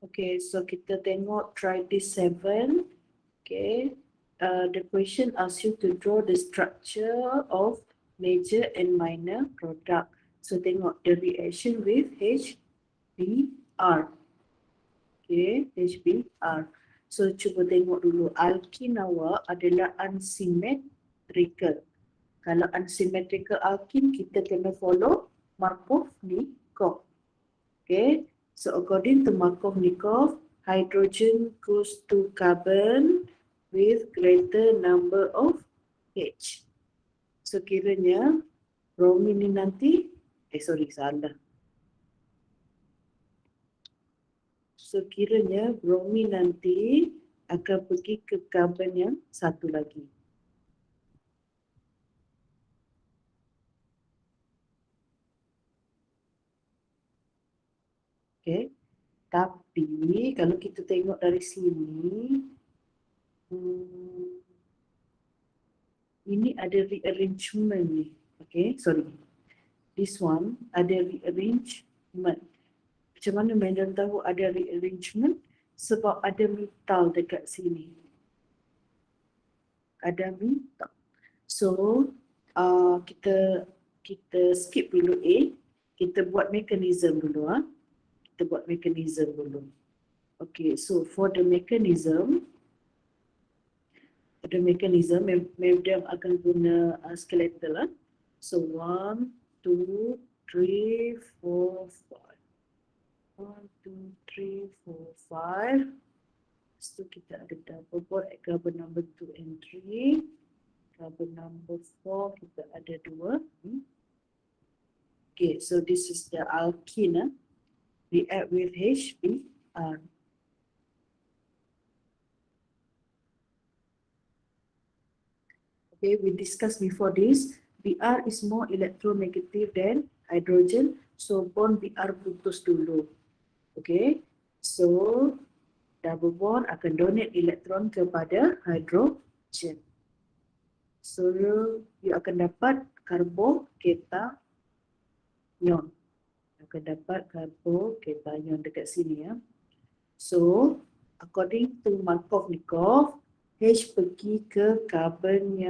Okay, so kita tengok try this 7. Okay, the question asks you to draw the structure of major and minor product. So tengok the reaction with HBr. Okay, HBr. So cuba tengok dulu, alkin awak adalah unsymmetrical. Kalau unsymmetrical alkin, kita kena follow Markov-Nikov. Okay, so according to Markov-Nikov, hydrogen goes to carbon with greater number of H. So kiranya bromin ni nanti, salah. So kiranya bromin nanti akan pergi ke carbon yang satu lagi. Okay, tapi kalau kita tengok dari sini, ini ada rearrangement ni. Okay, sorry. This one ada rearrangement. Macam mana Madam tahu ada rearrangement? Sebab ada metal dekat sini. Ada metal. So, kita skip dulu A. Kita buat mechanism dulu. Kita buat mechanism dulu. Okay, so for the mechanism, Madam akan guna skeletal. So 1, 2, 3, 4, 5. 1, 2, 3, 4, 5. Lepas tu kita ada double bond at carbon number 2 and 3. Carbon number 4 kita ada 2. Okay, so this is the alkene. React with HBr. Okay, we discussed before this. Br is more electronegative than hydrogen. So bond Br putus dulu. Okay, so double bond akan donate elektron kepada hydrogen. So you akan dapat karbocation. Akan dapat karbocation dekat sini ya. So according to Markov-Nikov, H pergi ke carbon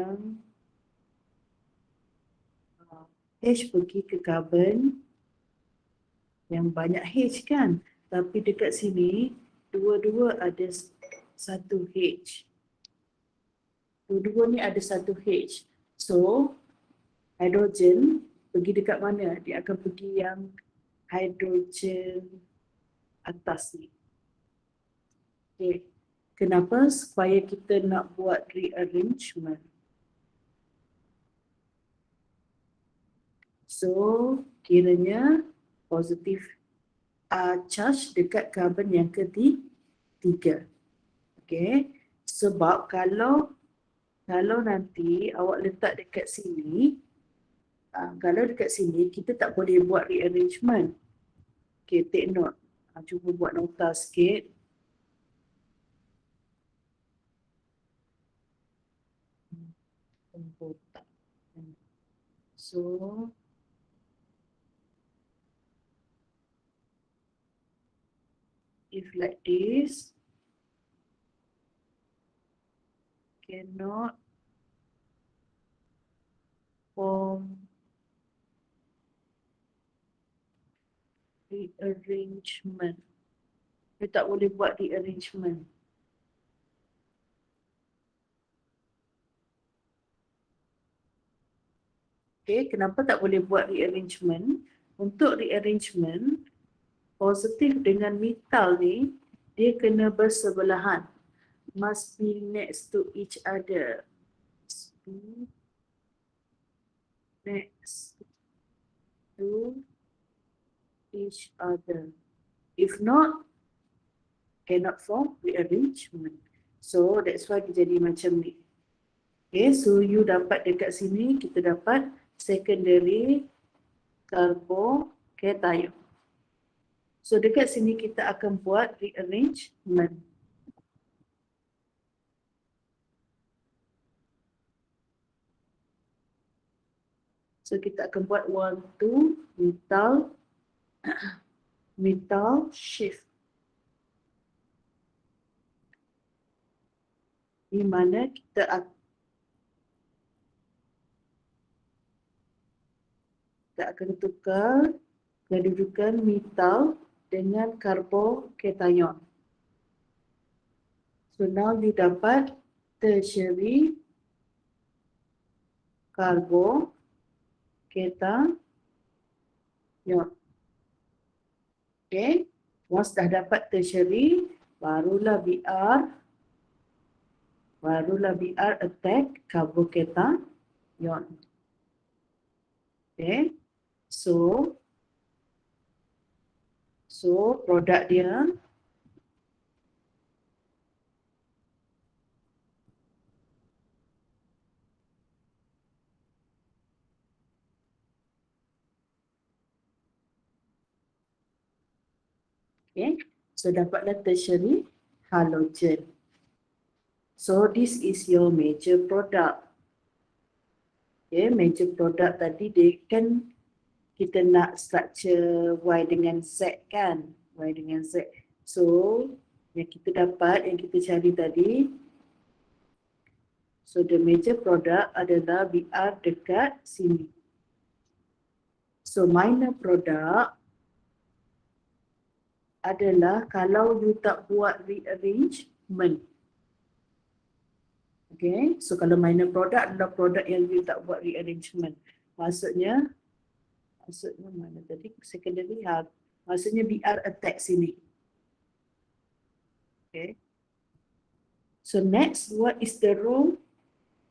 yang banyak H kan, tapi dekat sini dua-dua ada satu H. Dua-dua ni ada satu H. So hydrogen pergi dekat mana? Dia akan pergi yang hydrogen atas ni. Okay. Kenapa? Supaya kita nak buat rearrangement. So, kiranya positif charge dekat carbon yang ketiga. Okay. Sebab kalau nanti awak letak dekat sini, kalau dekat sini kita tak boleh buat rearrangement. Okay, take note. Cuba buat nota sikit. So, if like this, cannot form rearrangement. Dia tak boleh buat rearrangement. Okay, kenapa tak boleh buat rearrangement? Untuk rearrangement, positif dengan metal ni, dia kena bersebelahan. Must be next to each other. Must be next to each other. If not, cannot form rearrangement. So that's why dia jadi macam ni. Okay, so you dapat dekat sini, kita dapat secondary carbocation. So dekat sini kita akan buat rearrangement. So kita akan buat 1, 2 metal shift. di mana kita akan tukar kedudukan metal dengan karbocation. So now you dapat tertiary carbocation. Okay, once dah dapat tertiary, barulah BR attack carbocation. Okay, so produk dia okay, so dapatlah tertiary halogen. So this is your major product. Okay, major product tadi dia kan kita nak structure Y dengan Z kan, Y dengan Z. So yang kita dapat, yang kita cari tadi, so the major product adalah BR dekat sini. So minor product adalah kalau you tak buat rearrangement. Okay, so kalau minor product adalah produk yang you tak buat rearrangement. Maksudnya mana tadi? Secondary hub. Maksudnya BR attack sini. Okay. So next, what is the rule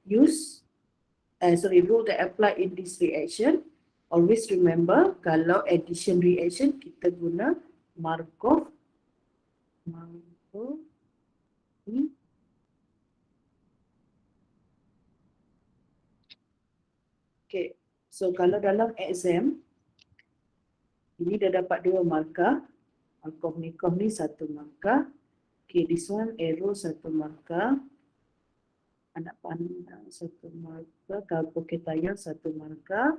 rule that apply in this reaction? Always remember, kalau addition reaction, kita guna Markov. Okay, so kalau dalam exam, ini dah dapat 2 markah. Markov ni 1 markah. Okay, this one arrow 1 markah. Anak panah 1 markah. Carbocation 1 markah.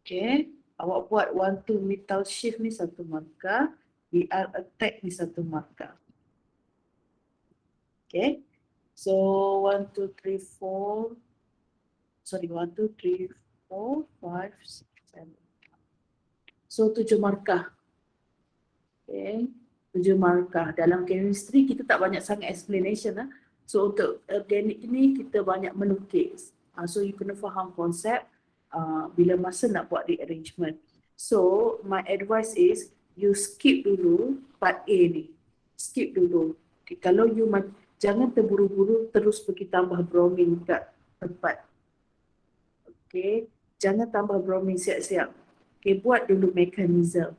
Okay, awak buat 1-2 metal shift ni 1 markah. BR attack ni 1 markah. Okay, so 1, 2, 3, 4. Sorry, 1, 2, 3, 4, 5, 6, 7. So 7 markah. Okay, 7 markah. Dalam chemistry kita tak banyak sangat explanation lah. So untuk organik ni kita banyak melukis. So you kena faham konsep bila masa nak buat rearrangement. So my advice is you skip dulu part A ni. Skip dulu. Okay, kalau you jangan terburu-buru terus pergi tambah bromine kat tempat. Okay, jangan tambah bromine siap-siap. Okay, buat dulu mekanisme.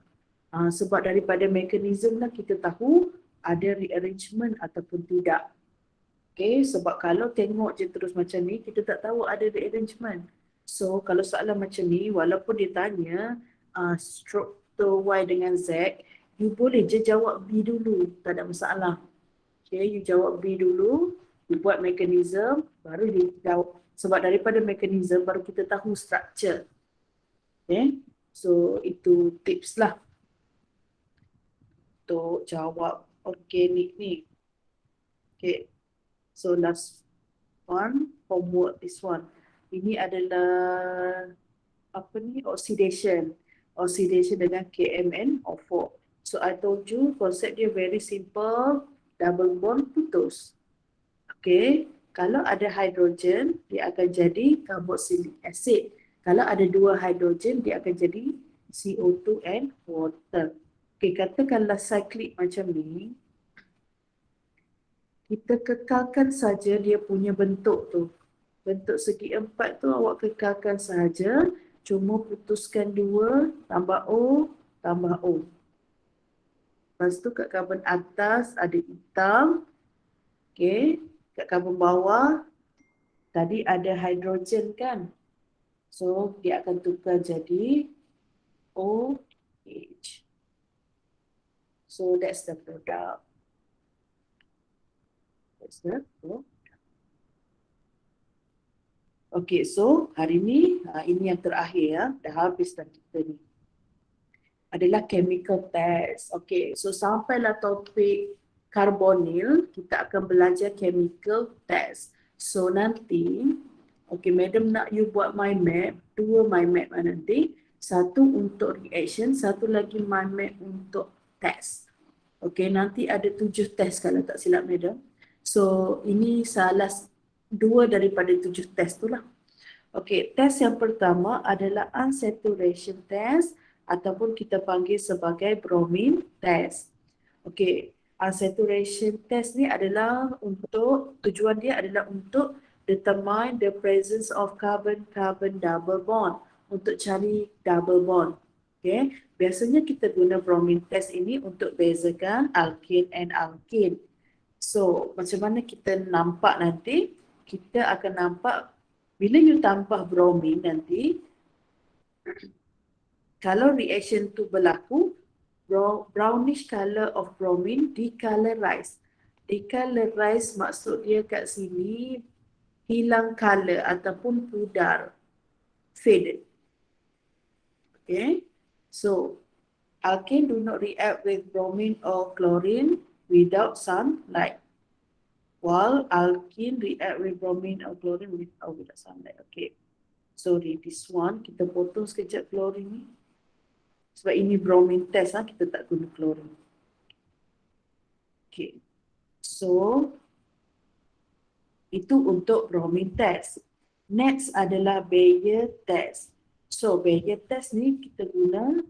Sebab daripada mekanisme lah kita tahu ada rearrangement ataupun tidak. Okay, sebab kalau tengok je terus macam ni, kita tak tahu ada rearrangement. So kalau soalan macam ni, walaupun dia tanya struktur Y dengan Z, you boleh je jawab B dulu, tak ada masalah. Okay, you jawab B dulu, you buat mekanisme, baru dia jawab. Sebab daripada mekanisme baru kita tahu structure. Okay, so itu tips lah untuk jawab organik ni. Okay, so last one, homework this one. Ini adalah apa ni? Oxidation. Oxidation dengan KMnO4. So I told you konsep dia very simple, double bond putus. Okay, kalau ada hidrogen dia akan jadi carboxylic acid. Kalau ada 2 hidrogen dia akan jadi CO2 and water. Okay, katakanlah cyclic macam ni, kita kekalkan saja dia punya bentuk tu. Bentuk segi 4 tu awak kekalkan saja, cuma putuskan 2, tambah O, tambah O. Lepas tu kat karbon atas ada hitam. Okay, kat karbon bawah tadi ada hidrogen kan. So dia akan tukar jadi OH. So that's the product. That's the product. Okay, so hari ni ini yang terakhir ya. Dah habis dah kita ni. Adalah chemical test. Okay, so sampailah topik karbonil, kita akan belajar chemical test. So nanti, okay, madam nak you buat mind map, dua mind map nanti, satu untuk reaction, satu lagi mind map untuk test. Okay, nanti ada 7 test kalau tak silap madam. So ini salah dua daripada 7 test tu lah. Okay, test yang pertama adalah unsaturation test ataupun kita panggil sebagai bromine test. Okay, unsaturation test ni adalah untuk, tujuan dia adalah untuk determine the presence of carbon-carbon double bond, untuk cari double bond. Okay, biasanya kita guna bromine test ini untuk bezakan alkane and alkene. So, macam mana kita nampak nanti? Kita akan nampak bila you tambah bromine nanti, kalau reaction tu berlaku, brownish color of bromine decolorize. Decolorize maksud dia kat sini hilang color ataupun pudar, faded. Okay, so alkane do not react with bromine or chlorine without sunlight, while alkene react with bromine or chlorine without sunlight. Okay, sorry, this one kita potong sekejap chlorine ni. Sebab ini bromine test, kita tak guna chlorine. Okay, so itu untuk bromine test. Next adalah Bayer test. So Bayer test ni kita guna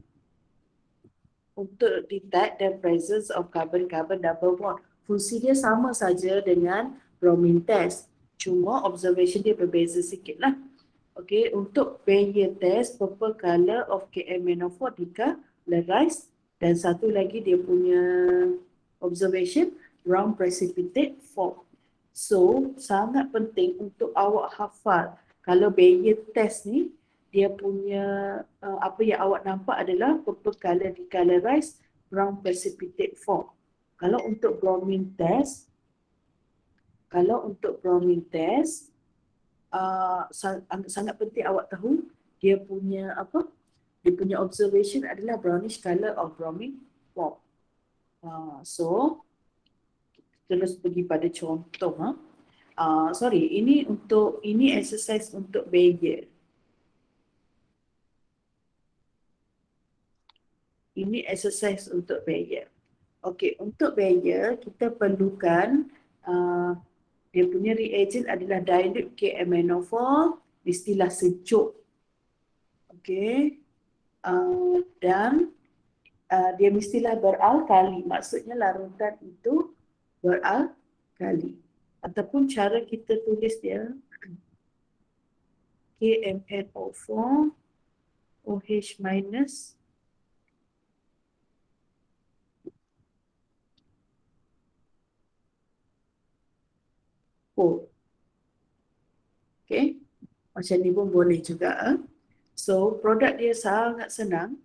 untuk detect the presence of carbon-carbon double bond. Fungsi dia sama saja dengan bromine test. Cuma observation dia berbeza sikit lah. Okay, untuk Bayer test, purple color of KMnO4 decolorize, dan satu lagi dia punya observation, brown precipitate form. So, sangat penting untuk awak hafal. Kalau Bayer test ni, dia punya apa yang awak nampak adalah purple color decolorize, brown precipitate form. Kalau untuk bromine test, sangat penting awak tahu dia punya apa? Dia punya observation adalah brownish color of bromine form. So terus pergi pada contoh. Sorry, ini exercise untuk Bayer. Ini exercise untuk Bayer. Okey, untuk Bayer kita perlukan dia punya reagent adalah dilute KMnO4, mestilah sejuk. Okey. Dan dia mestilah beralkali. Maksudnya larutan itu beralkali. Ataupun cara kita tulis dia KMnO4 OH minus O. Okay. Macam ni pun boleh juga. So, produk dia sangat senang.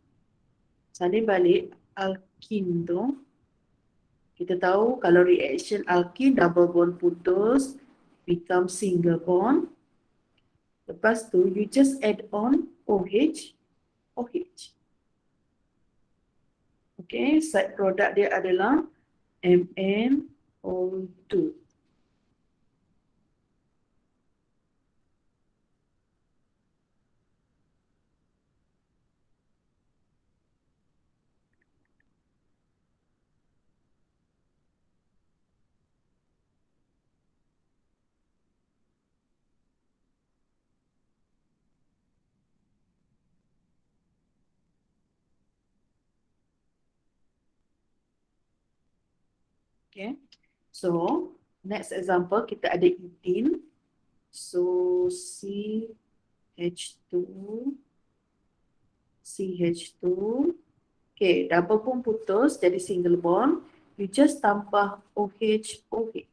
Salin balik alkene tu. Kita tahu kalau reaction alkene double bond putus become single bond. Lepas tu you just add on OH. Okay, side product dia adalah MnO2. Okay, so next example kita ada ethene. So CH2. Okay, double bond putus jadi single bond. You just tambah OH. Okay,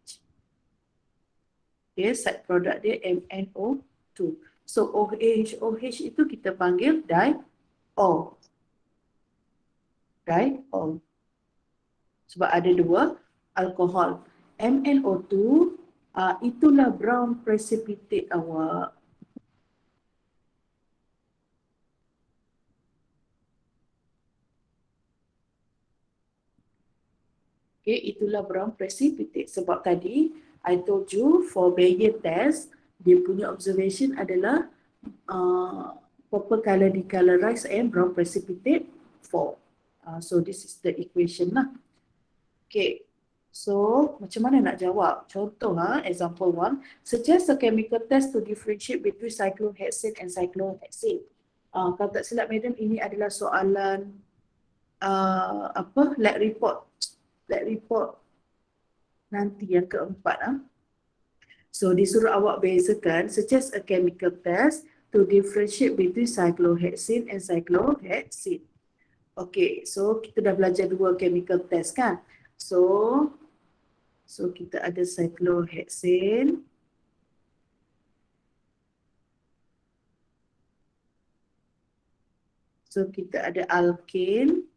side product dia MnO2. So OH itu kita panggil diol. Sebab ada dua alkohol. MnO2 itulah brown precipitate awak. Okay, itulah brown precipitate. Sebab tadi I told you for Bayes test, dia punya observation adalah purple color decolorized and brown precipitate form. So this is the equation lah. Okay, so macam mana nak jawab? Contoh example 1, suggest a chemical test to differentiate between cyclohexane and cyclohexane. Kalau tak silap madam, ini adalah soalan lab report nanti yang keempat. So disuruh awak bezakan, suggest a chemical test to differentiate between cyclohexane and cyclohexane. Okay, so kita dah belajar dua chemical test kan? So kita ada cyclohexane. So kita ada alkane.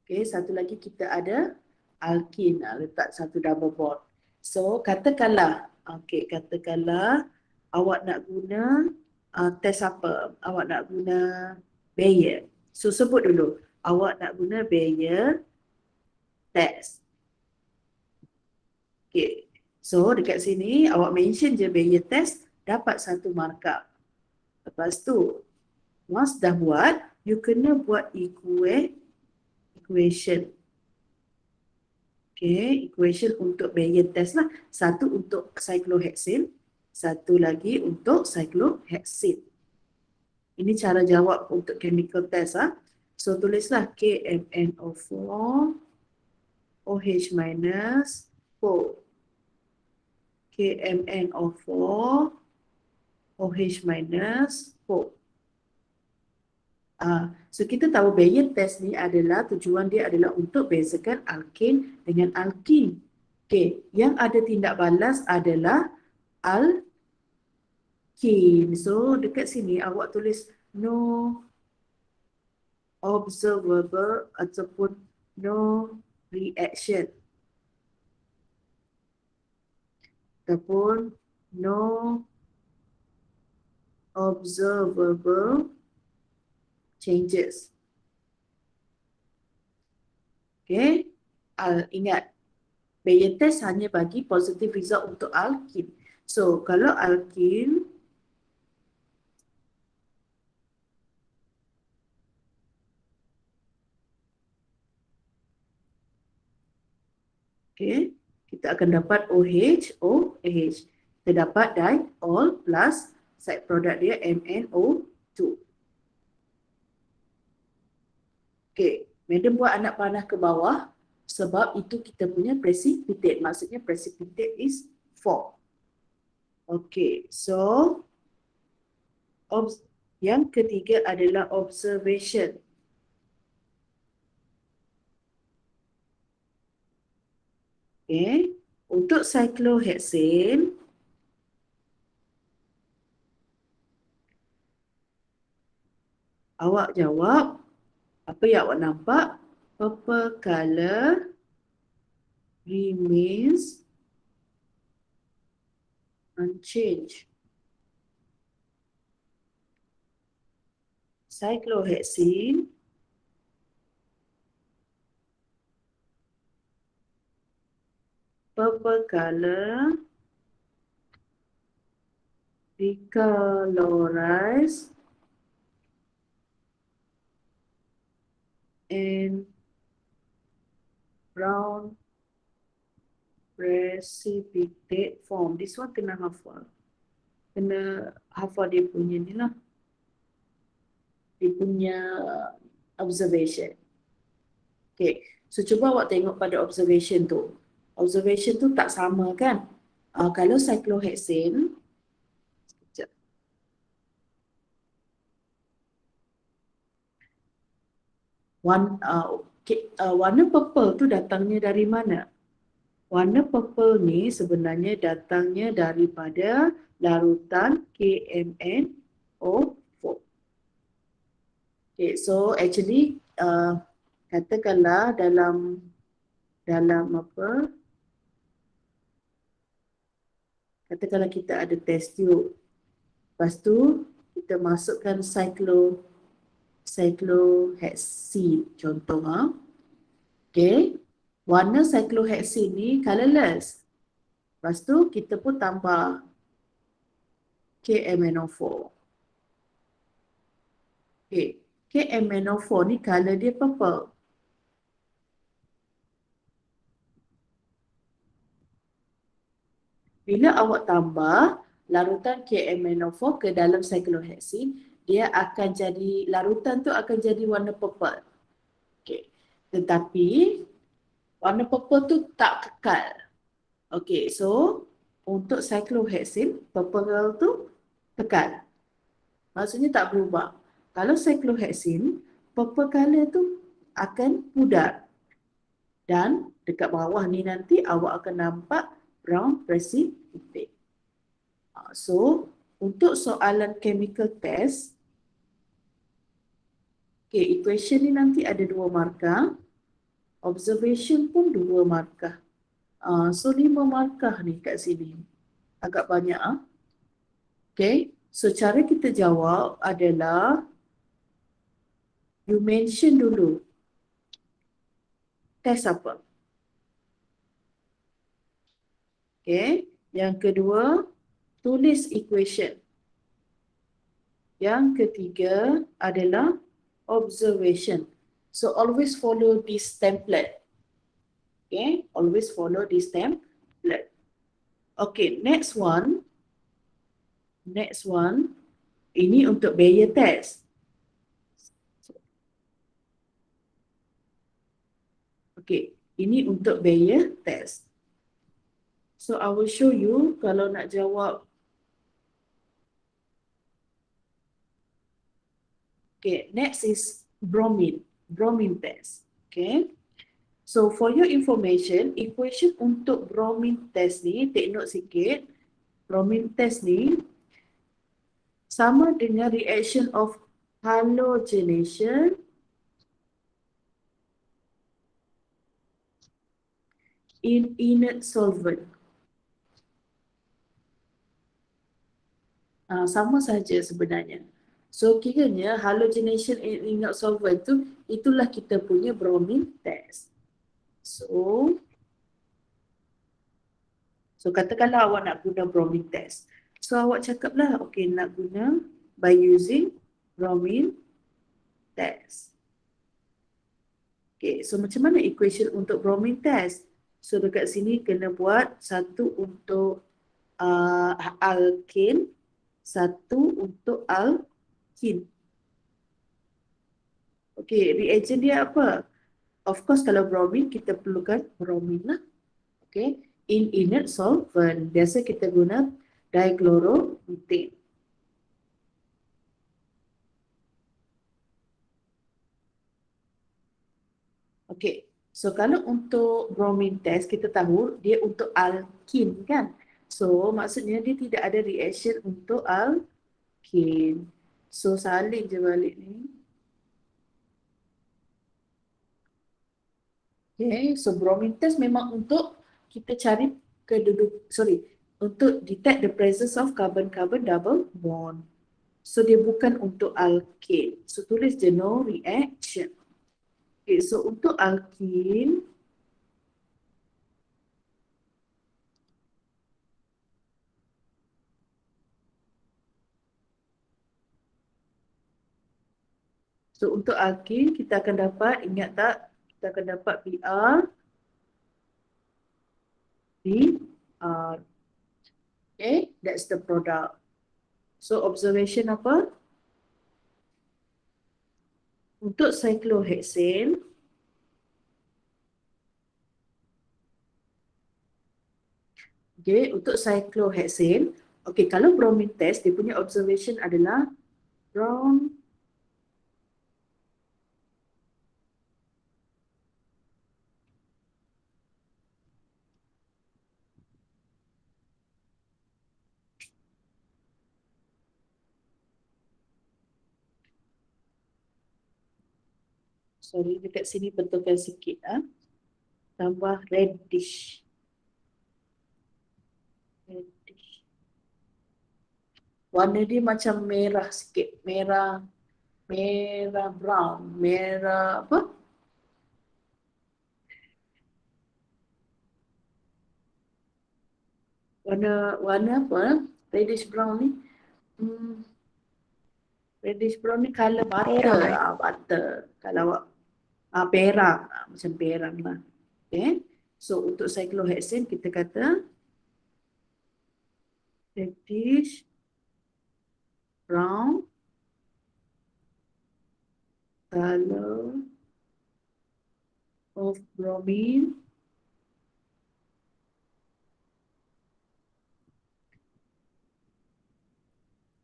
Okay, satu lagi kita ada alkene, letak satu double bond. So katakanlah awak nak guna test apa? Awak nak guna Bayer. So sebut dulu, awak nak guna Bayer test. Okay, so dekat sini awak mention je Bayer test, dapat satu markah. Lepas tu, once dah buat, you kena buat equation. Okay, equation untuk Bayer test lah. Satu untuk cyclohexane, satu lagi untuk cyclohexane. Ini cara jawab untuk chemical test . So tulislah KMnO4 OH minus 4. KMnO4 OH minus 4. So kita tahu Bayer test ni adalah tujuan dia adalah untuk bezakan alkane dengan alkene. Okay, yang ada tindak balas adalah alkene. So dekat sini awak tulis no observable ataupun no reaction. Ataupun no observable changes. Okay, ingat Bayer test hanya bagi positive result untuk alkene. So kalau alkene okay, kita akan dapat OH. Kita dapat diol plus side product dia MnO2. Okay, madam buat anak panah ke bawah sebab itu kita punya precipitate. Maksudnya precipitate is 4. Okay, so yang ketiga adalah observation. Okay, untuk cyclohexane, awak jawab apa yang awak nampak. Purple color remains unchanged. Cyclohexane purple color decolorized and brown precipitate form. This one kena hafal. Kena hafal dia punya ni lah. Dia punya observation. Okay. So cuba awak tengok pada observation tu. Observation tu tak sama kan? Kalau cyclohexane, sekejap. Warna purple tu datangnya dari mana? Warna purple ni sebenarnya datangnya daripada larutan KMnO4. Okay, so actually katakanlah dalam apa? Katakanlah kita ada test tube. Lepas tu kita masukkan cyclohexene contoh Okay. Warna cyclohexene ni colorless. Lepas tu kita pun tambah KMNO4. Okay. KMNO4 ni color dia purple. Bila awak tambah larutan KMNO4 ke dalam cyclohexene, dia akan jadi, larutan tu akan jadi warna purple. Okay. Tetapi warna purple tu tak kekal. Okay, so untuk cyclohexene, purple tu kekal. Maksudnya tak berubah. Kalau cyclohexene, purple color tu akan pudar. Dan dekat bawah ni nanti awak akan nampak brown precipitate. So, untuk soalan chemical test, okay, equation ni nanti ada 2 markah. Observation pun 2 markah. So 5 markah ni kat sini. Agak banyak. Okay, so cara kita jawab adalah you mention dulu test apa. Okay, yang kedua tulis equation. Yang ketiga adalah observation. So always follow this template. Okay, always follow this template. Okay, next one. Ini untuk Bayer test. Okay, ini untuk Bayer test. So I will show you kalau nak jawab. Okay, next is bromine test. Okay. So for your information, equation untuk bromine test ni, take note sikit. Bromine test ni sama dengan reaction of halogenation in inert solvent. Sama saja sebenarnya. So kiranya halogenation in inert solvent tu, itulah kita punya bromine test. So katakanlah awak nak guna bromine test. So awak cakaplah, okay, nak guna by using bromine test. Okay, so macam mana equation untuk bromine test? So dekat sini kena buat satu untuk alkane, satu untuk alkene. Okay, reagent dia apa? Of course kalau bromine kita perlukan bromine lah. Okay, in inert solvent biasa kita guna dichloromethane. Okay, so kalau untuk bromine test kita tahu dia untuk alkene kan. So maksudnya dia tidak ada reaction untuk alkene. So salin je balik ni. Okay, so bromine test memang untuk kita cari untuk detect the presence of carbon-carbon double bond. So dia bukan untuk alkane. So tulis je no reaction. Okay, so untuk alkene, kita akan dapat, ingat tak? Kita akan dapat PR, PR. Okay, that's the product. So observation apa? Untuk cyclohexane, okay, untuk cyclohexane, okay, kalau bromine test, dia punya observation adalah brown dekat sini betulkan sikit tambah reddish. Warna dia macam merah sikit, merah brown, merah apa? Warna apa? Reddish brown ni. Hmm, reddish brown ni color butter, butter. Kalau perak, macam perak lah. Okay. So untuk cyclohexane kita kata reddish brown color of bromine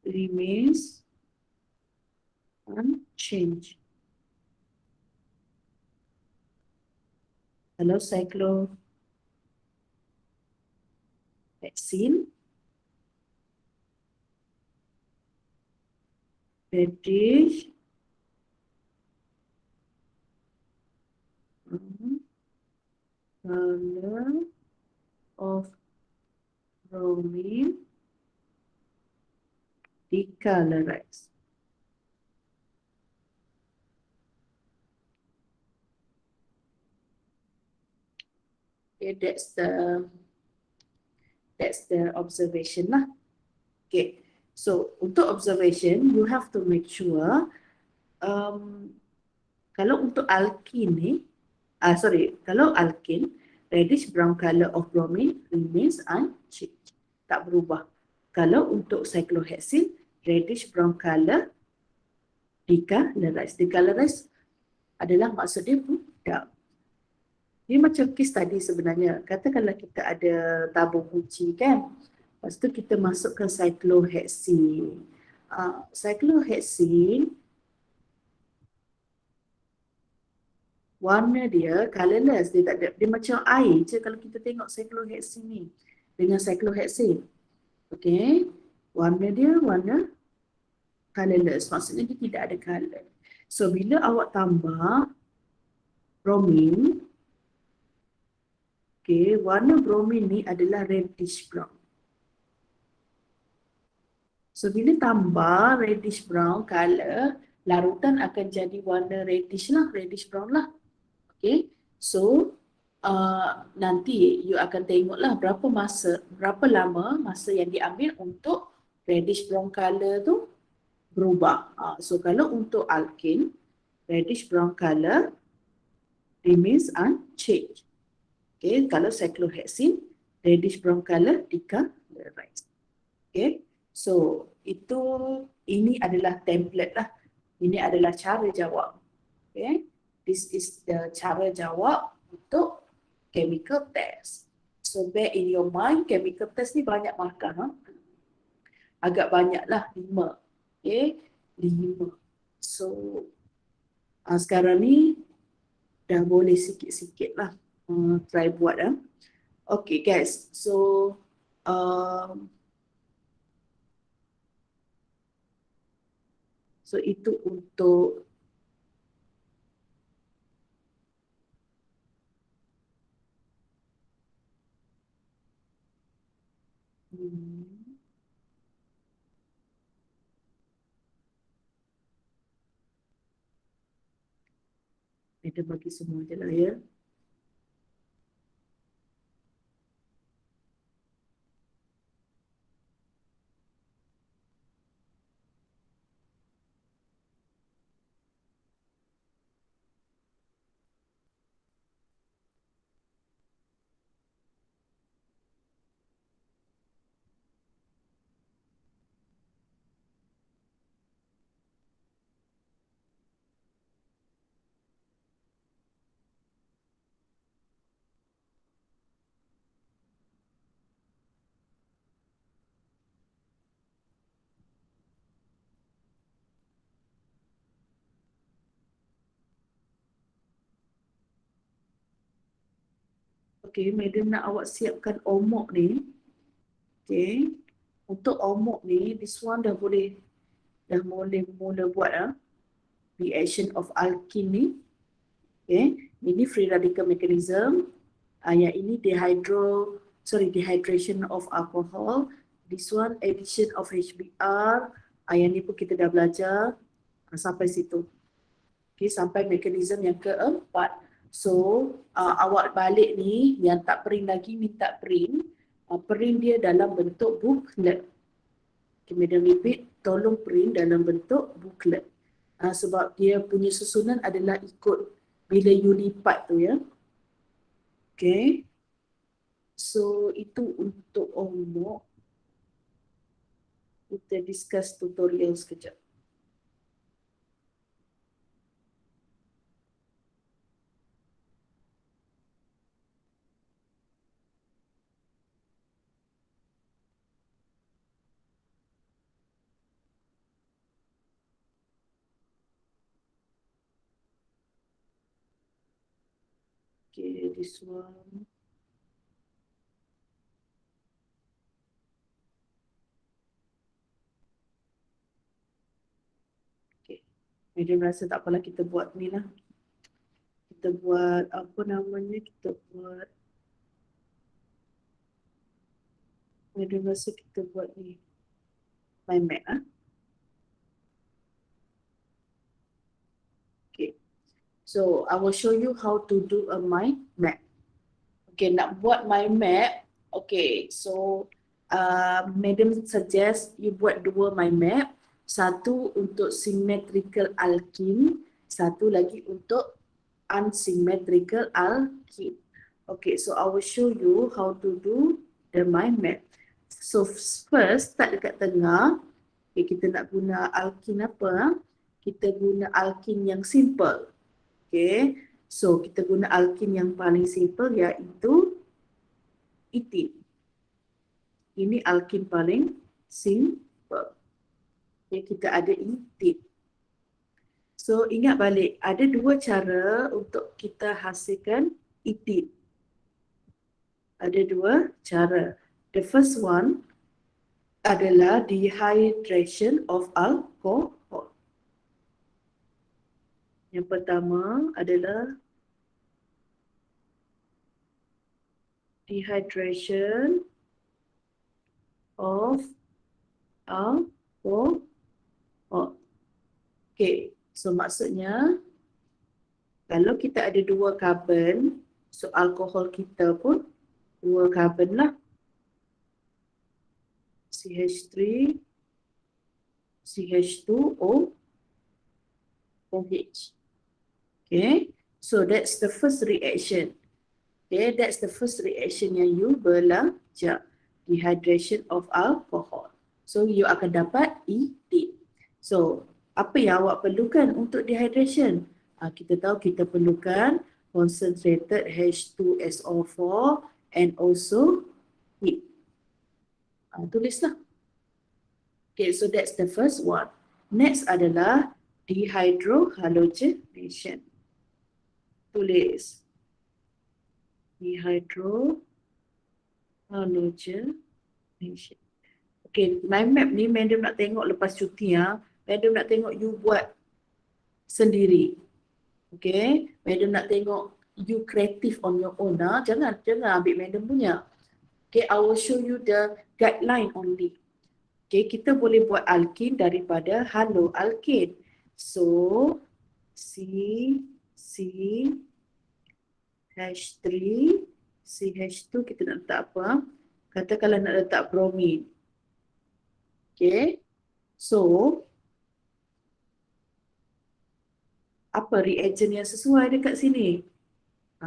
remains unchanged. Kalau cyclohexene reddish color of bromine decolorized. Okay, that's the observation lah. Okay, so untuk observation you have to make sure kalau untuk alkene ni, kalau alkene reddish brown color of bromine remains unchanged, tak berubah. Kalau untuk cyclohexene reddish brown color decolorized. Decolorized adalah maksud dia budak. Dia macam case tadi sebenarnya. Katakanlah kita ada tabung kunci kan. Lepas tu kita masukkan cyclohexene. Cyclohexene warna dia colorless. Dia tak ada, dia macam air je kalau kita tengok cyclohexene ni dengan cyclohexane. Okay. Warna dia warna colorless. Maksudnya dia tidak ada color. So bila awak tambah bromine, okay, warna bromine ni adalah reddish brown. So bila tambah reddish brown color, larutan akan jadi warna reddish lah, reddish brown lah. Okay, so nanti you akan tengoklah berapa lama masa yang diambil untuk reddish brown color tu berubah. So kalau untuk alkene, reddish brown color remains unchanged. Okay, kalau cyclohexene, reddish brown color decolorized. Okay, so ini adalah template lah. Ini adalah cara jawab. Okay, this is the cara jawab untuk chemical test. So bear in your mind, chemical test ni banyak markah. Agak banyak lah, 5. Okay, 5. So sekarang ni dah boleh sikit-sikit lah try buat lah. Okay guys, so itu untuk kita bagi semua je lah ya. Okay, madam nak awak siapkan omok ni. Okay, untuk omok ni, this one dah boleh mula buat reaction of alkene ni. Okay, ini free radical mechanism. Yang ini dehydration of alcohol. This one addition of HBr. Yang ni pun kita dah belajar sampai situ. Okay, sampai mekanisme yang keempat. So, awak balik ni yang tak print lagi minta print. Print dia dalam bentuk booklet. Okay, madam repeat, tolong print dalam bentuk booklet. Sebab dia punya susunan adalah ikut bila you lipat tu ya. Okay. So, itu untuk homework. Kita discuss tutorial sekejap. Okay, this one. Okay. Madam rasa tak apalah kita buat ni lah. Kita buat apa namanya, kita buat. Madam rasa kita buat ni. My map ah. Okay. So I will show you how to do a mind map. Okay, nak buat mind map. Okay, so Madam suggest you buat dua mind map. Satu untuk symmetrical alkene, satu lagi untuk unsymmetrical alkene. Okay, so I will show you how to do the mind map. So first, start dekat tengah. Okay, kita nak guna alkene apa? Kita guna alkene yang simple. Okay, so kita guna alkene yang paling simple iaitu etin. Ini alkene paling simple. Okay, kita ada etin. So ingat balik, ada dua cara untuk kita hasilkan etin. Ada dua cara. The first one adalah dehydration of alcohol. Yang pertama adalah dehydration of alcohol. Okay, so maksudnya kalau kita ada dua karbon, so alkohol kita pun dua karbon lah. CH3, CH2O, OH. Okay, so that's the first reaction. Okay, that's the first reaction yang you belajar. Dehydration of alcohol. So, you akan dapat etin. So, apa yang awak perlukan untuk dehydration? Kita tahu kita perlukan concentrated H2SO4 and also heat. Tulislah. Okay, so that's the first one. Next adalah dehydrohalogenation. Tulis. Dehydrohalogenation. Okay, mind map ni madam nak tengok lepas cuti ya. Madam nak tengok you buat sendiri. Okay, madam nak tengok you creative on your own lah. Jangan ambil madam punya. Okay, I will show you the guideline only. Okay, kita boleh buat alkene daripada haloalkane. So, CH3, CH2 kita nak letak apa? Katakanlah nak letak bromin. Okay, so apa reagent yang sesuai dekat sini?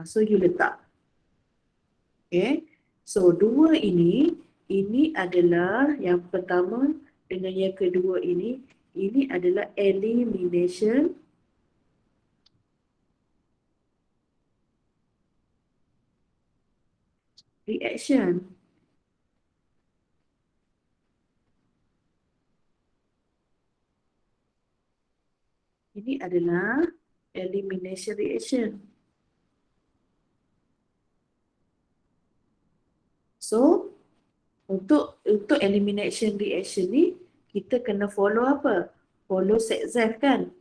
So you letak. Okay, so dua ini adalah yang pertama dengan yang kedua ini adalah elimination reaction. Ini adalah elimination reaction. So, untuk elimination reaction ni, kita kena follow apa? Follow Zec-Zeff kan?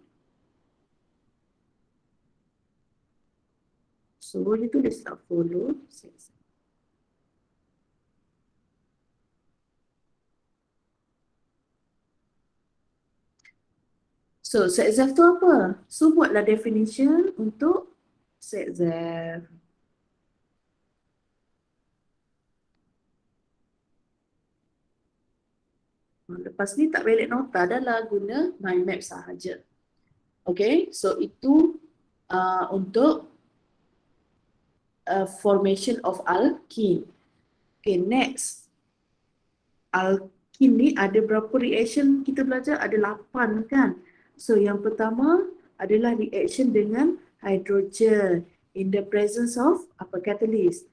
So, boleh tulislah follow Zec-Zeff. So set Z tu apa? So buatlah definition untuk set Z. Lepas ni tak balik nota, dah lah guna mind map sahaja. Okay, so itu untuk formation of alkene. Okay, next. Alkene ni ada berapa reaction kita belajar? Ada 8 kan? So yang pertama adalah reaction dengan hydrogen in the presence of apa catalyst?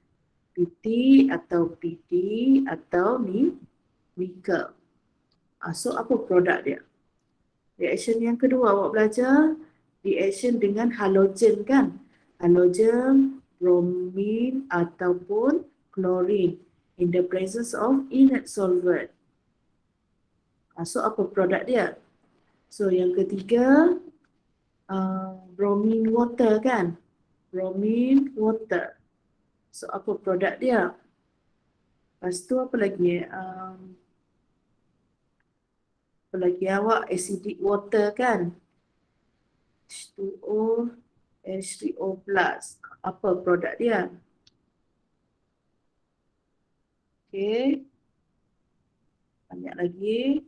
PT atau PD atau nickel. So apa produk dia? Reaction yang kedua awak belajar reaction dengan halogen kan? Halogen, bromin ataupun chlorine in the presence of inert solvent. So apa produk dia? So yang ketiga bromine water kan? Bromine water. So apa produk dia? Lepas tu apa lagi? Apa lagi awak? Acidic water kan? H2O, H3O+. Apa produk dia? Okay. Banyak lagi.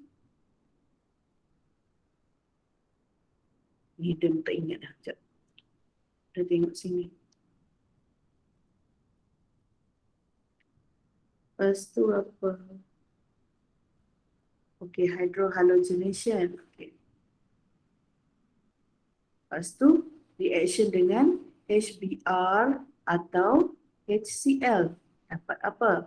Hidden tak ingat dah. Sekejap. Kita tengok sini. Lepas tu apa? Okay, hydrohalogenation. Okay. Lepas tu, reaction dengan HBr atau HCl. Dapat apa?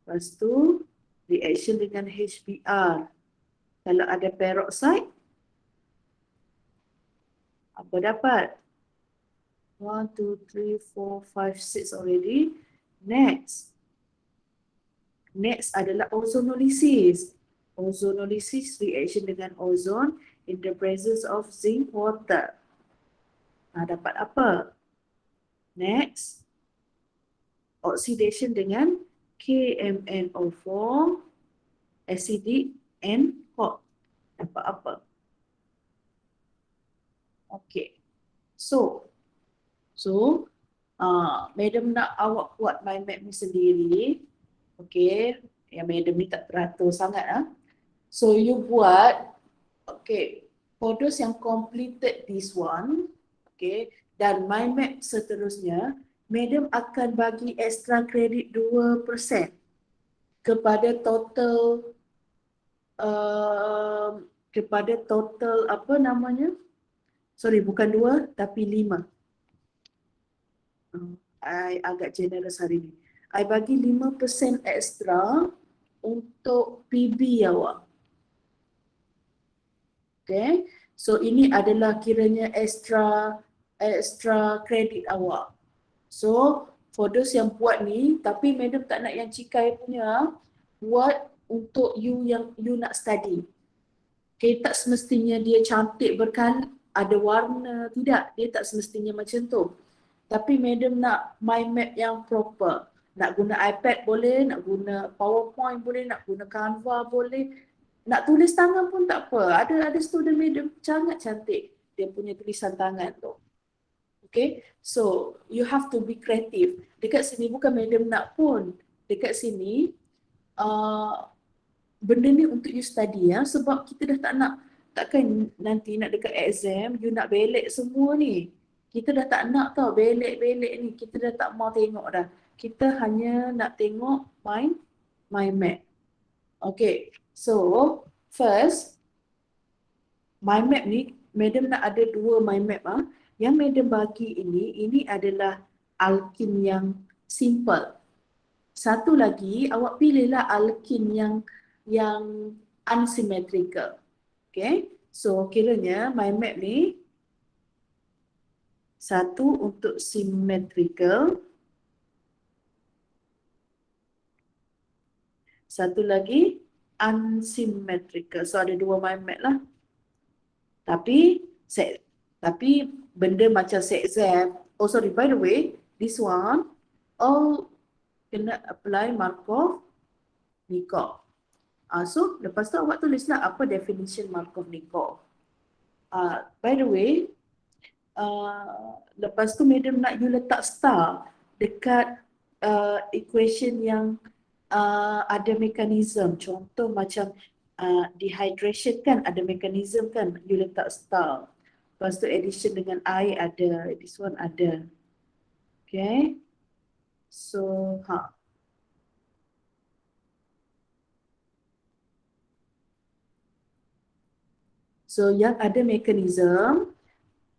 Lepas tu, reaction dengan HBr. Kalau ada peroxide, apa dapat? 1, 2, 3, 4, 5, 6 already. Next. Next adalah ozonolysis. Ozonolysis reaction dengan ozon in the presence of zinc water. Dapat apa? Next. Oxidation dengan KMnO4 acidic and hot. Dapat apa? Okay. So madam nak awak buat mind map ni sendiri. Okay, yang madam ni tak teratur sangat So you buat, okay, for those yang completed this one, okay, dan mind map seterusnya, madam akan bagi extra credit 2% kepada total apa namanya? Sorry, bukan 2 tapi 5. I agak generous hari ni. I bagi 5% extra untuk PB awak. Okay. So ini adalah kiranya extra credit awak. So for those yang buat ni, tapi madam tak nak yang cikai punya, buat untuk you yang you nak study. Okay, tak semestinya dia cantik berkala, ada warna, tidak. Dia tak semestinya macam tu. Tapi madam nak mind map yang proper. Nak guna iPad boleh, nak guna PowerPoint boleh, nak guna Canva boleh. Nak tulis tangan pun tak apa. Ada student madam sangat cantik dia punya tulisan tangan tu. Okay, so you have to be creative. Dekat sini bukan madam nak pun. Dekat sini benda ni untuk you study sebab kita dah tak nak, takkan nanti nak dekat exam you nak belek semua ni. Kita dah tak nak tau belek-belek ni. Kita dah tak mau tengok dah. Kita hanya nak tengok mind map. Okay, so first mind map ni madam nak ada 2 mind map Yang madam bagi ini adalah alkene yang simple. Satu lagi awak pilihlah alkene yang unsymmetrical. Okay, so kiranya mind map ni satu untuk symmetrical, satu lagi unsymmetrical. So ada 2 mind map lah. Tapi benda macam set Z. Oh sorry, by the way, this one all kena apply Markov-Nikov. So lepas tu awak tulislah apa definition Markov-Nikov. By the way, lepas tu madam nak you letak star dekat equation yang ada mekanisme. Contoh macam dehydration kan ada mekanisme kan, you letak star. Lepas tu addition dengan air ada, this one ada. Okay. So, So yang ada mekanisme,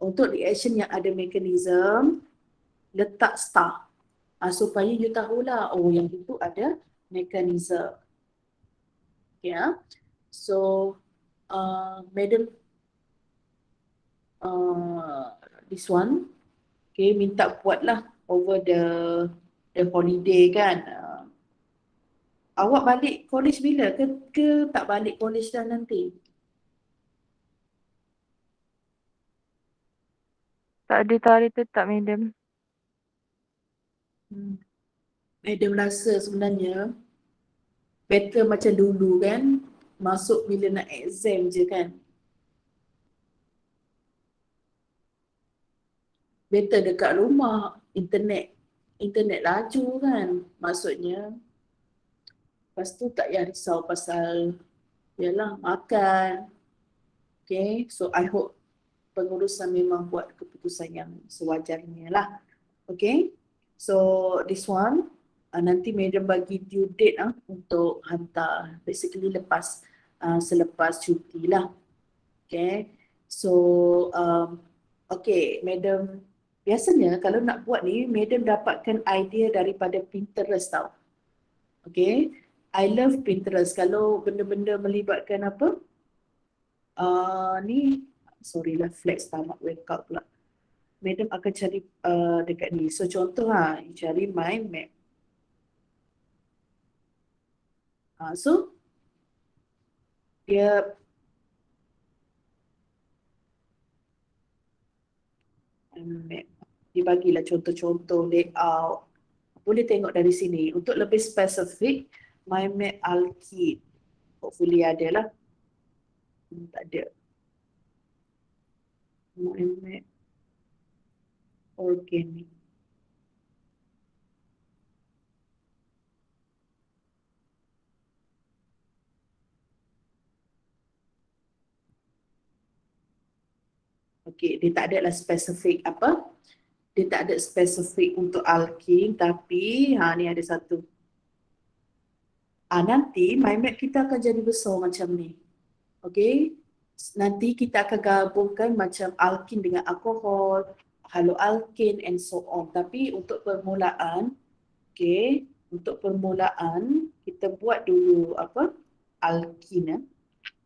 untuk reaction yang ada mekanisme, letak star. Supaya you tahulah, oh yang itu ada mekanisme. Okay, so madam this one, okay, minta buatlah over the holiday kan. Awak balik college bila? Ke tak balik college dah nanti? Tak ada tarikh tetap, madam. Madam rasa sebenarnya better macam dulu kan, masuk bila nak exam je kan. Better dekat rumah, internet laju kan, maksudnya. Lepas tu tak payah risau pasal yalah makan. Okay, so I hope pengurusan memang buat keputusan yang sewajarnya lah. Okay, so this one nanti madam bagi due date untuk hantar, basically selepas cuti lah. Okay, so okay madam, biasanya kalau nak buat ni madam dapatkan idea daripada Pinterest tau. Okay, I love Pinterest kalau benda-benda melibatkan apa ni, sorry lah, flex stomach workout pula. Madam akan cari dekat ni. So contoh you cari mind map. So dia map, dia bagilah contoh-contoh layout. Boleh tengok dari sini. Untuk lebih spesifik, mind map Alkit. Hopefully ada lah. Tak ada. Mind map organic. Okay, dia tak ada lah spesifik apa. Dia tak ada spesifik untuk alkene, tapi ni ada satu. Nanti mind map kita akan jadi besar macam ni. Okay, nanti kita akan gabungkan macam alkene dengan alkohol, haloalkane and so on. Tapi untuk permulaan, okay, untuk permulaan kita buat dulu apa? Alkene.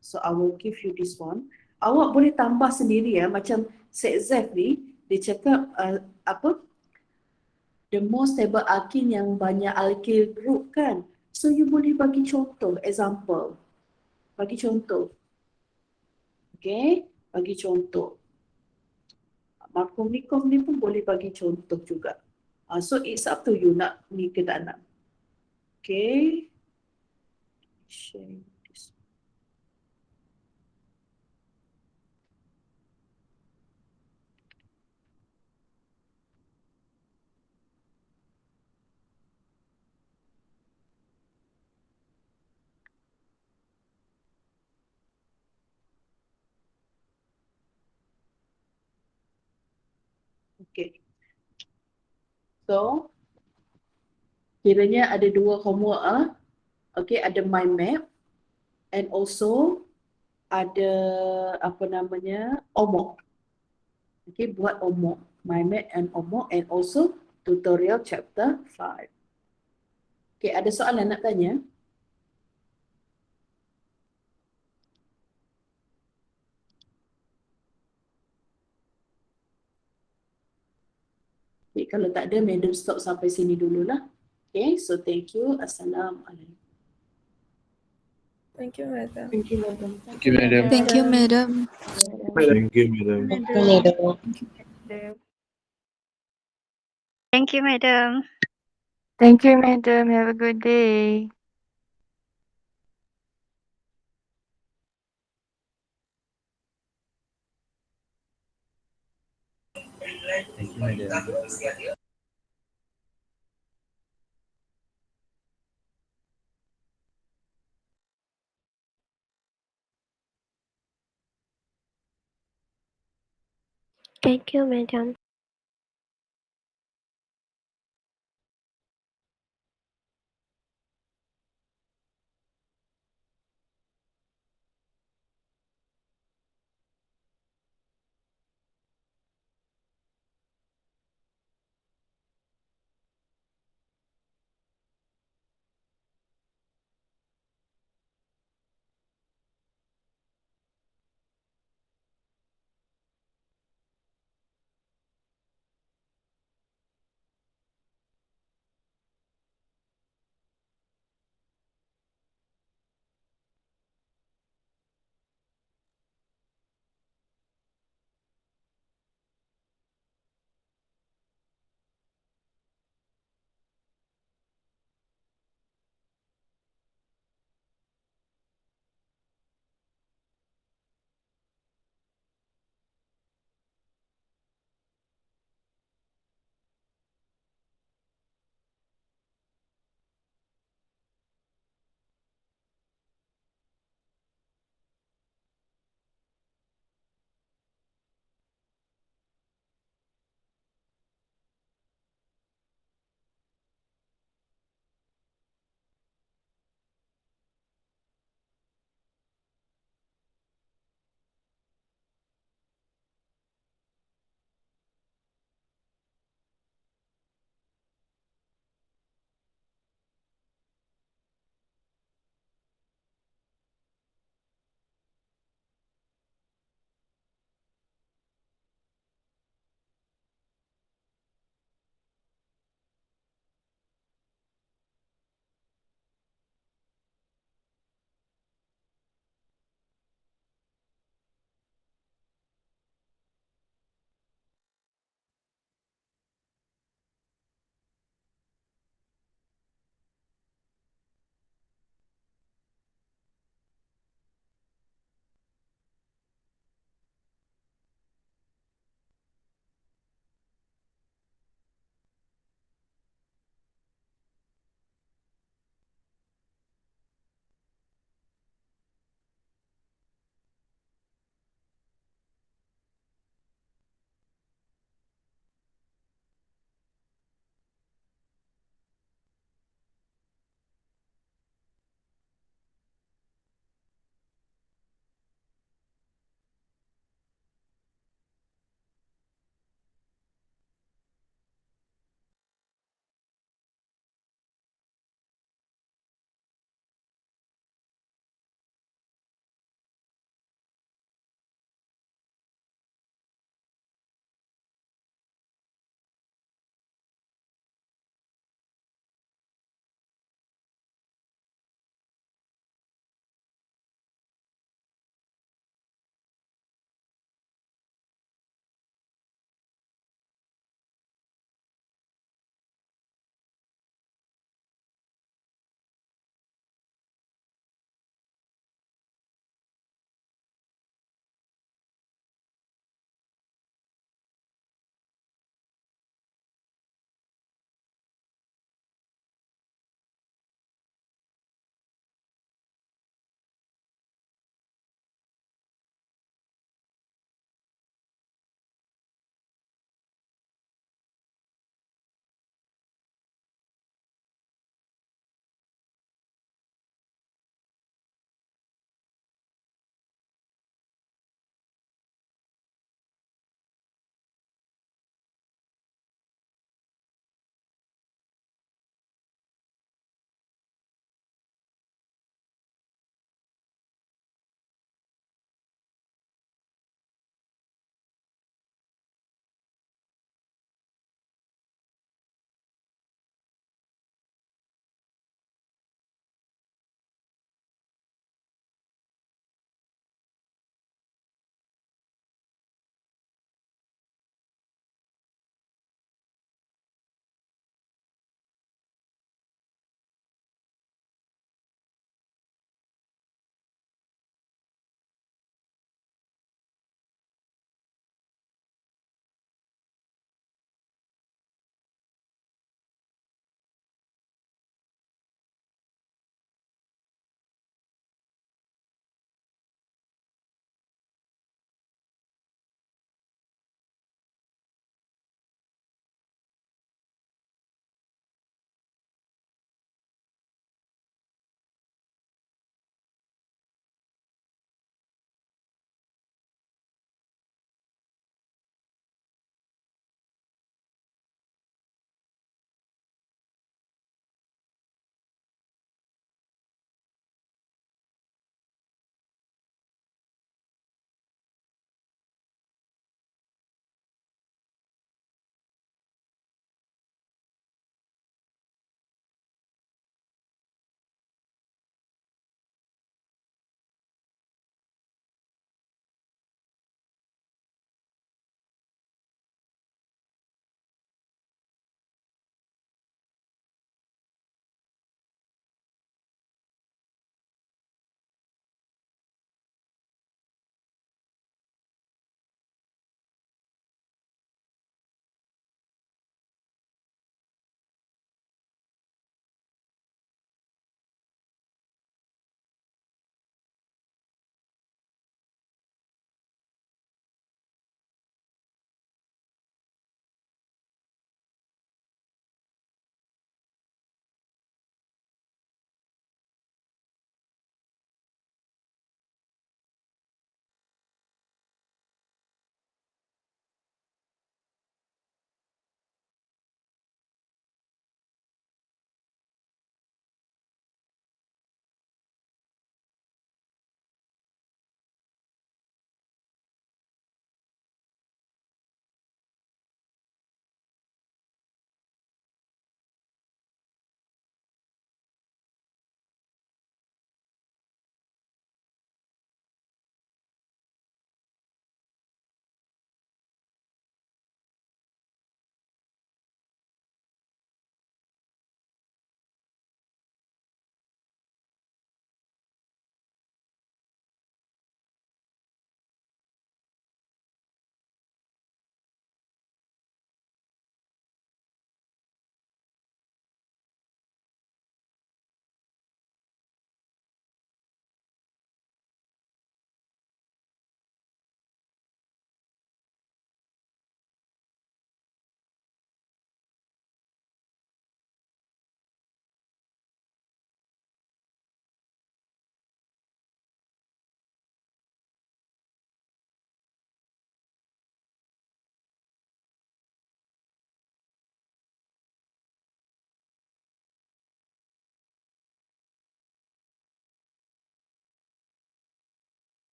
So I will give you this one. Awak boleh tambah sendiri macam Sexef ni, dia cakap apa? The most stable alkene yang banyak alkyl group kan. So you boleh bagi contoh, example. Bagi contoh. Okay, bagi contoh. Markovnikov ni pun boleh bagi contoh juga. So it's up to you nak ni ke tak nak. Okay. Share this. Okay. So, kiranya ada dua homework. Okay, ada mind map and also ada apa namanya, OMOK. Okay, buat OMOK, mind map and OMOK, and also tutorial chapter 5. Okay, ada soalan nak tanya? Okay, kalau tak ada, madam stop sampai sini dululah. Okay, so thank you. Assalamualaikum. Thank you, madam. Thank you, madam. Thank you, madam. Thank you, madam. Thank you, madam. Thank you, madam. Thank you, madam. Have a good day. Madam. Thank you, madam.